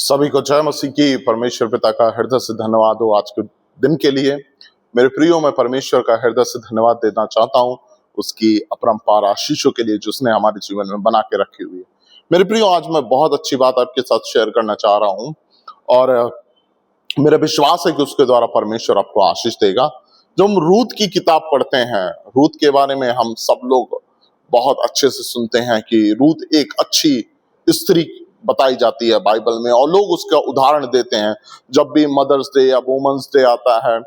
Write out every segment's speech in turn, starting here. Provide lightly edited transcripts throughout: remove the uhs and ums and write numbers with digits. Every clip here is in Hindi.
सभी को जय मसीह की। परमेश्वर पिता का हृदय से धन्यवाद हो आज के दिन के लिए। मेरे प्रियो, मैं परमेश्वर का हृदय से धन्यवाद देना चाहता हूँ उसकी अपरंपार आशीषों के लिए जो उसने हमारे जीवन में बना के रखी हुई है। मेरे प्रियो, आज मैं बहुत अच्छी बात आपके साथ शेयर करना चाह रहा हूँ और मेरा विश्वास है कि उसके द्वारा परमेश्वर आपको आशीष देगा। जब हम रूत की किताब पढ़ते हैं, रूत के बारे में हम सब लोग बहुत अच्छे से सुनते हैं कि रूत एक अच्छी स्त्री बताई जाती है बाइबल में, और लोग उसका उदाहरण देते हैं। जब भी मदर्स डे या वुमेन्स डे आता है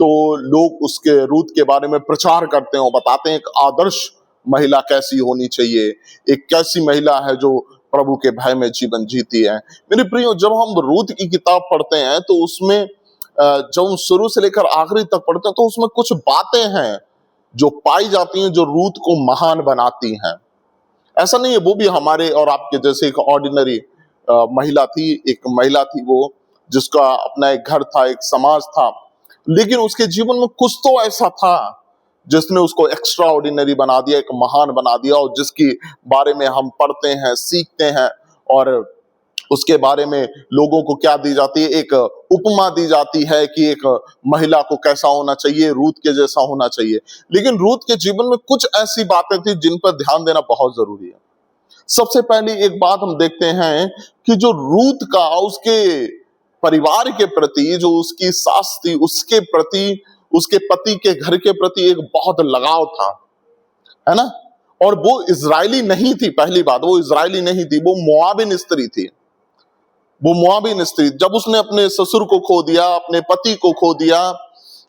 तो लोग उसके रूत के बारे में प्रचार करते हैं और बताते हैं एक आदर्श महिला कैसी होनी चाहिए, एक कैसी महिला है जो प्रभु के भय में जीवन जीती है। मेरे प्रियो, जब हम रूत की किताब पढ़ते हैं तो उसमें जब हम शुरू से लेकर आखिरी तक पढ़ते हैं तो उसमें कुछ बातें हैं जो पाई जाती हैं जो रूत को महान बनाती हैं। ऐसा नहीं है वो भी हमारे और आपके जैसे एक ऑर्डिनरी महिला थी, एक महिला थी वो जिसका अपना एक घर था, एक समाज था, लेकिन उसके जीवन में कुछ तो ऐसा था जिसने उसको एक्स्ट्रा ऑर्डिनरी बना दिया, एक महान बना दिया, और जिसके बारे में हम पढ़ते हैं, सीखते हैं, और उसके बारे में लोगों को क्या दी जाती है, एक उपमा दी जाती है कि एक महिला को कैसा होना चाहिए, रूत के जैसा होना चाहिए। लेकिन रूत के जीवन में कुछ ऐसी बातें थी जिन पर ध्यान देना बहुत जरूरी है। सबसे पहली एक बात हम देखते हैं कि जो रूत का उसके परिवार के प्रति, जो उसकी सास थी उसके प्रति, उसके पति के घर के प्रति एक बहुत लगाव था, है ना। और वो इजरायली नहीं थी। पहली बात, वो इजरायली नहीं थी, वो मोआबिन स्त्री थी। वो मोआबिन स्त्री, जब उसने अपने ससुर को खो दिया, अपने पति को खो दिया,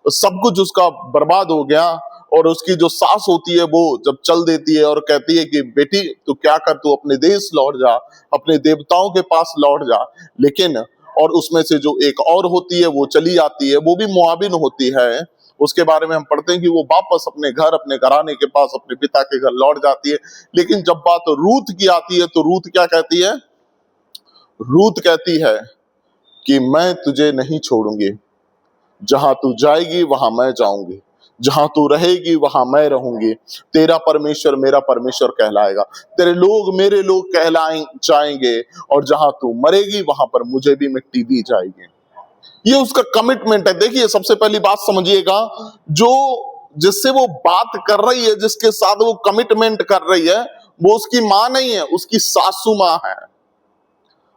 सब कुछ उसका बर्बाद हो गया, और उसकी जो सास होती है वो जब चल देती है और कहती है कि बेटी तू क्या कर, तू अपने देश लौट जा, अपने देवताओं के पास लौट जा। लेकिन और उसमें से जो एक और होती है वो चली जाती है, वो भी मोआबिन होती है। उसके बारे में हम पढ़ते हैं कि वो वापस अपने घर, अपने घराने के पास, अपने पिता के घर लौट जाती है। लेकिन जब बात रूत की आती है तो रूत क्या कहती है? रूत कहती है कि मैं तुझे नहीं छोड़ूंगी, जहां तू जाएगी वहां मैं जाऊंगी, जहां तू रहेगी वहां मैं रहूंगी। तेरा परमेश्वर मेरा परमेश्वर कहलाएगा, तेरे लोग मेरे लोग कहलाए जाएंगे, और जहां तू मरेगी वहां पर मुझे भी मिट्टी दी जाएगी। ये उसका कमिटमेंट है। देखिए, सबसे पहली बात समझिएगा, जो जिससे वो बात कर रही है, जिसके साथ वो कमिटमेंट कर रही है, वो उसकी मां नहीं है, उसकी सासू मां है।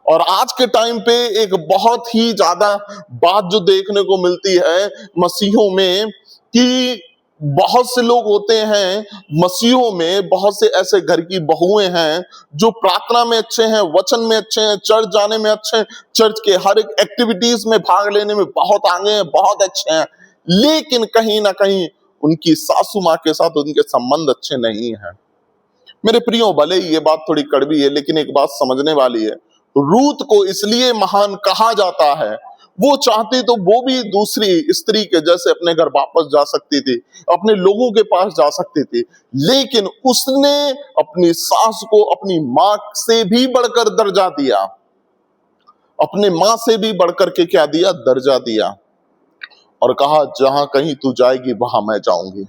और आज के टाइम पे एक बहुत ही ज्यादा बात जो देखने को मिलती है मसीहों में, कि बहुत से लोग होते हैं मसीहों में, बहुत से ऐसे घर की बहुएं हैं जो प्रार्थना में अच्छे हैं, वचन में अच्छे हैं, चर्च जाने में अच्छे हैं, चर्च के हर एक एक्टिविटीज में भाग लेने में बहुत आगे हैं, बहुत अच्छे हैं, लेकिन कहीं ना कहीं उनकी सासू माँ के साथ उनके संबंध अच्छे नहीं हैं। मेरे प्रियो, भले ही ये बात थोड़ी कड़वी है, लेकिन एक बात समझने वाली है। रूत को इसलिए महान कहा जाता है, वो चाहती तो वो भी दूसरी स्त्री के जैसे अपने घर वापस जा सकती थी, अपने लोगों के पास जा सकती थी, लेकिन उसने अपनी सास को अपनी मां से भी बढ़कर दर्जा दिया, अपने मां से भी बढ़कर के क्या दिया? दर्जा दिया, और कहा जहां कहीं तू जाएगी वहां मैं जाऊंगी,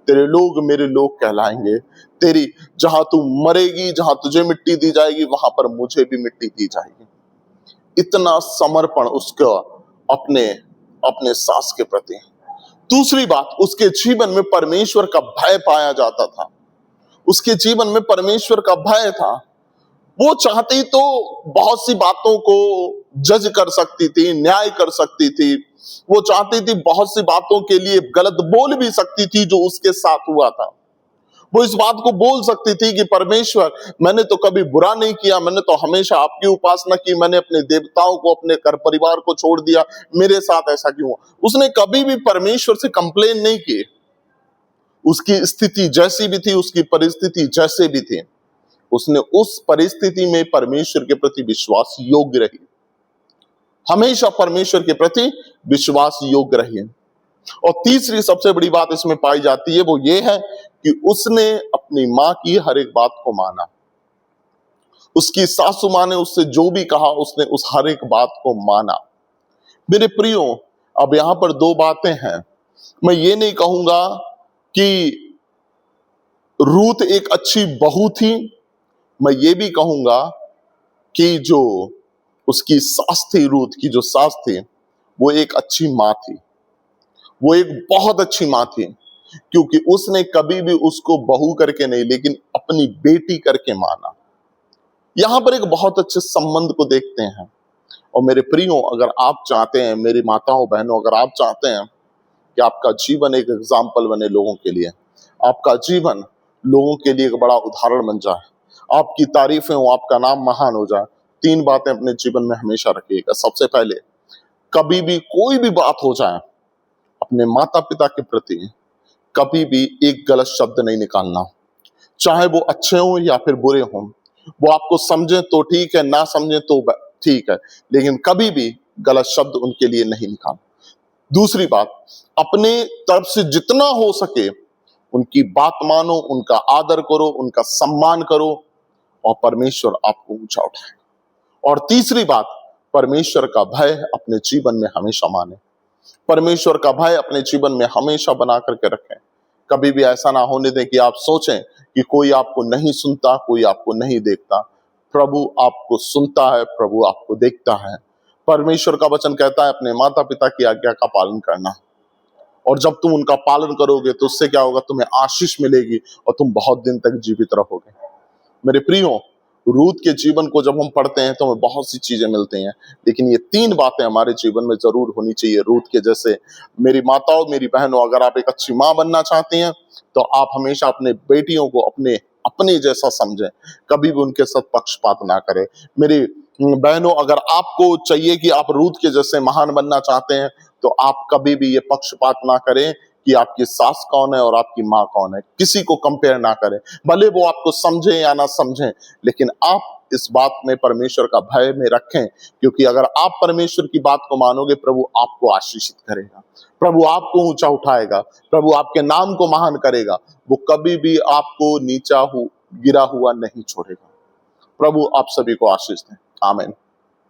तेरे लोग मेरे लोग कहलाएंगे, तेरी जहां तू मरेगी, जहां तुझे मिट्टी दी जाएगी वहां पर मुझे भी मिट्टी दी जाएगी। इतना समर्पण उसका अपने अपने सास के प्रति। दूसरी बात, उसके जीवन में परमेश्वर का भय पाया जाता था। उसके जीवन में परमेश्वर का भय था। वो चाहती तो बहुत सी बातों को जज कर सकती थी, न्याय कर सकती थी, वो चाहती थी बहुत सी बातों के लिए गलत बोल भी सकती थी जो उसके साथ हुआ था। वो इस बात को बोल सकती थी कि परमेश्वर, मैंने तो कभी बुरा नहीं किया, मैंने तो हमेशा आपकी उपासना की, मैंने अपने देवताओं को, अपने घर परिवार को छोड़ दिया, मेरे साथ ऐसा क्यों हुआ? उसने कभी भी परमेश्वर से कंप्लेन नहीं की। उसकी स्थिति जैसी भी थी, उसकी परिस्थिति जैसे भी थी, उसने उस परिस्थिति में परमेश्वर के प्रति विश्वास योग्य रही, हमेशा परमेश्वर के प्रति विश्वास योग्य रही। और तीसरी सबसे बड़ी बात इसमें पाई जाती है वो ये है कि उसने अपनी मां की हर एक बात को माना। उसकी सासू मां ने उससे जो भी कहा, उसने उस हर एक बात को माना। मेरे प्रियो, अब यहां पर दो बातें हैं। मैं ये नहीं कहूंगा कि रूत एक अच्छी बहू थी, मैं ये भी कहूंगा कि जो उसकी सास थी, रूथ की जो सास थी, वो एक अच्छी माँ थी। वो एक बहुत अच्छी माँ थी, क्योंकि उसने कभी भी उसको बहू करके नहीं, लेकिन अपनी बेटी करके माना। यहां पर एक बहुत अच्छे संबंध को देखते हैं। और मेरे प्रियो, अगर आप चाहते हैं, मेरी माताओं बहनों, अगर आप चाहते हैं कि आपका जीवन एक एग्जाम्पल बने लोगों के लिए, आपका जीवन लोगों के लिए एक बड़ा उदाहरण बन जाए, आपकी तारीफें हो, आपका नाम महान हो जाए, तीन बातें अपने जीवन में हमेशा रखिएगा। सबसे पहले, कभी भी कोई भी बात हो जाए, अपने माता पिता के प्रति कभी भी एक गलत शब्द नहीं निकालना। चाहे वो अच्छे हों या फिर बुरे हों, वो आपको समझे तो ठीक है, ना समझे तो ठीक है, लेकिन कभी भी गलत शब्द उनके लिए नहीं निकालना। दूसरी बात, अपने तरफ से जितना हो सके उनकी बात मानो, उनका आदर करो, उनका सम्मान करो, और परमेश्वर आपको ऊंचा उठाएगा। और तीसरी बात, परमेश्वर का भय अपने जीवन में हमेशा माने। परमेश्वर का भय अपने जीवन में हमेशा बना करके रखें। कभी भी ऐसा ना होने दें कि आप सोचें कि कोई आपको नहीं सुनता, कोई आपको नहीं देखता। प्रभु आपको सुनता है, प्रभु आपको देखता है। परमेश्वर का वचन कहता है, अपने माता पिता की आज्ञा का पालन करना, और जब तुम उनका पालन करोगे तो उससे क्या होगा, तुम्हें आशीष मिलेगी और तुम बहुत दिन तक जीवित रहोगे। मेरे प्रियो, रूथ के जीवन को जब हम पढ़ते हैं तो हमें बहुत सी चीजें मिलती हैं, लेकिन ये तीन बातें हमारे जीवन में जरूर होनी चाहिए रूथ के जैसे। मेरी माताओं, मेरी बहनों, अगर आप एक अच्छी माँ बनना चाहती हैं तो आप हमेशा अपने बेटियों को अपने अपने जैसा समझें, कभी भी उनके साथ पक्षपात ना करें। मेरी बहनों, अगर आपको चाहिए कि आप रूथ के जैसे महान बनना चाहते हैं तो आप कभी भी ये पक्षपात ना करें कि आपकी सास कौन है और आपकी माँ कौन है। किसी को कंपेयर ना करें, भले वो आपको समझे या ना समझे, लेकिन आप इस बात में परमेश्वर का भय में रखें, क्योंकि अगर आप परमेश्वर की बात को मानोगे, प्रभु आपको आशीषित करेगा, प्रभु आपको ऊंचा उठाएगा, प्रभु आपके नाम को महान करेगा। वो कभी भी आपको गिरा हुआ नहीं छोड़ेगा। प्रभु आप सभी को आशीष दें। आमीन।